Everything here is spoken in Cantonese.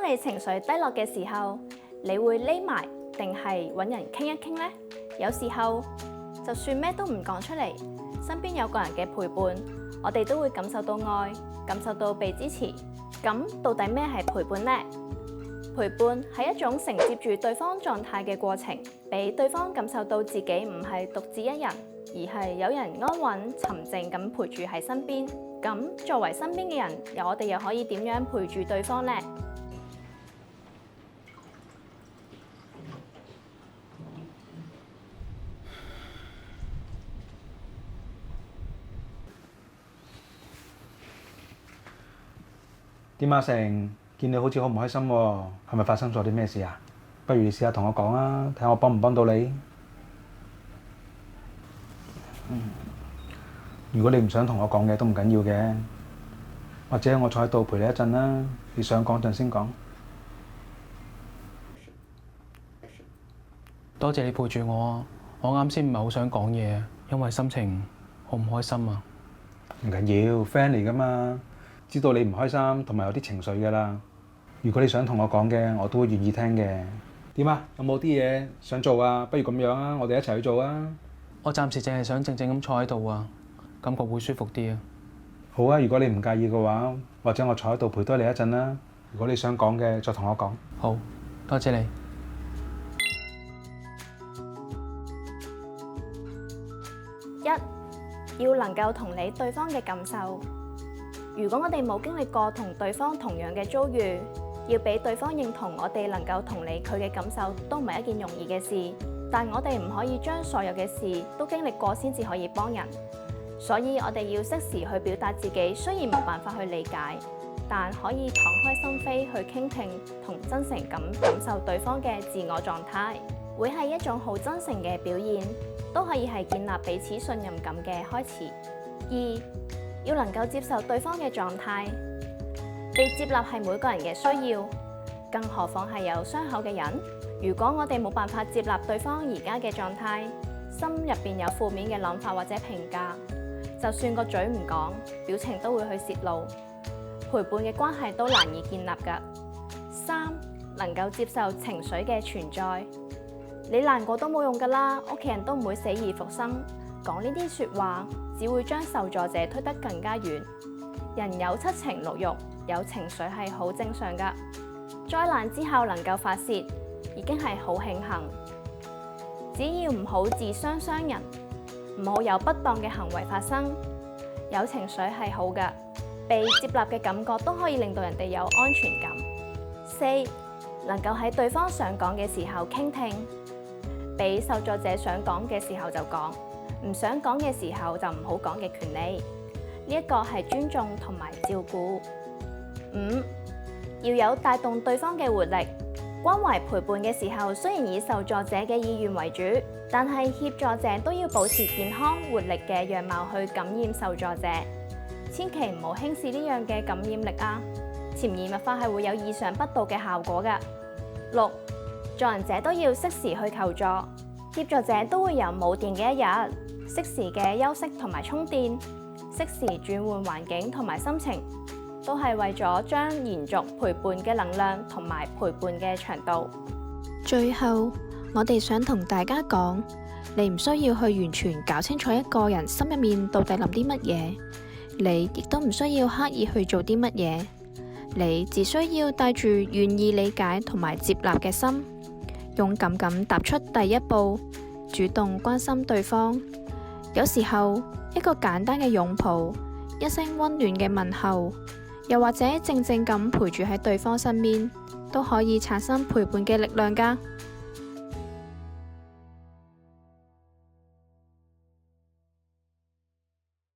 當你情緒低落嘅時候，你會匿埋定係揾人傾一傾呢？有時候就算咩都唔講出嚟，身邊有個人嘅陪伴，我哋都會感受到愛，感受到被支持。咁到底咩係陪伴呢？陪伴係一種承接住對方狀態嘅過程，俾對方感受到自己唔係獨自一人，而係有人安穩沉靜咁陪住喺身邊。咁作為身邊嘅人，我哋又可以點樣陪住對方呢？點啊成，見你好似好唔開心喎，係咪發生咗啲咩事啊？不如你試下同我講啊，睇下我幫唔幫到你。如果你唔想同我講嘅都唔緊要嘅，或者我坐喺度陪你一陣啦，你想講陣先講。多謝你陪住我啊！我啱先唔係好想講嘢，因為心情好唔開心啊。唔緊要，friend 嚟噶嘛，知道你唔開心同埋有啲情緒噶啦。如果你想同我講嘅，我都會願意聽嘅。點啊？有冇啲嘢想做啊？不如咁樣啊，我哋一齊去做啊！我暫時淨係想靜靜咁坐喺度啊，感覺會舒服啲啊。好啊，如果你唔介意嘅話，或者我坐喺度陪多你一陣啦。如果你想講嘅，再同我講。好，多謝你。一，要能夠同理對方嘅感受。如果我哋冇經歷過同對方同樣嘅遭遇，要俾對方認同我哋能夠同理佢嘅感受，都唔係一件容易嘅事。但我哋唔可以將所有嘅事都經歷過先至可以幫人，所以我哋要適時去表達自己。雖然冇辦法去理解，但可以敞開心扉去傾聽同真誠咁感受對方嘅自我狀態，會係一種好真誠嘅表現，都可以係建立彼此信任感嘅開始。二，要能夠接受對方嘅狀態，被接納係每個人嘅需要，更何況係有傷口嘅人。如果我哋冇辦法接納對方而家嘅狀態，心入邊有負面嘅諗法或者評價，就算個嘴唔講，表情都會去洩露，陪伴嘅關係都難以建立㗎。三，能夠接受情緒嘅存在，你難過都冇用㗎啦，屋企人都唔會死而復生，講呢啲説話只會將受助者推得更加遠。人有七情六欲，有情緒係好正常㗎。災難之後能夠發洩，已經係好慶幸。只要唔好自相傷人，唔好有不當嘅行為發生，有情緒係好㗎。被接納嘅感覺都可以令到人哋有安全感。四，能夠喺對方想講嘅時候傾聽，俾受助者想講嘅時候就講，唔想講嘅時候就唔好講嘅權利。呢一個係尊重同埋照顧。五，要有帶動對方嘅活力。關懷陪伴嘅時候，雖然以受助者嘅意願為主，但係協助者都要保持健康活力嘅樣貌去感染受助者。千祈唔好輕視呢樣嘅感染力啊！潛移默化係會有意想不到嘅效果㗎。六，助人者都要適時去求助，協助者都會有冇電嘅一日，適時嘅休息同埋充電，適時轉換環境同埋心情，都係為咗將延續陪伴嘅能量同埋陪伴嘅長度。最後，我哋想同大家講，你唔需要去完全搞清楚一個人心入面到底諗啲乜嘢，你亦都唔需要刻意去做啲乜嘢，你只需要帶住願意理解同埋接納嘅心，勇敢咁踏出第一步，主動關心對方。有時候，一個簡單嘅擁抱，一聲溫暖嘅問候，又或者靜靜咁陪住喺對方身邊，都可以產生陪伴嘅力量㗎。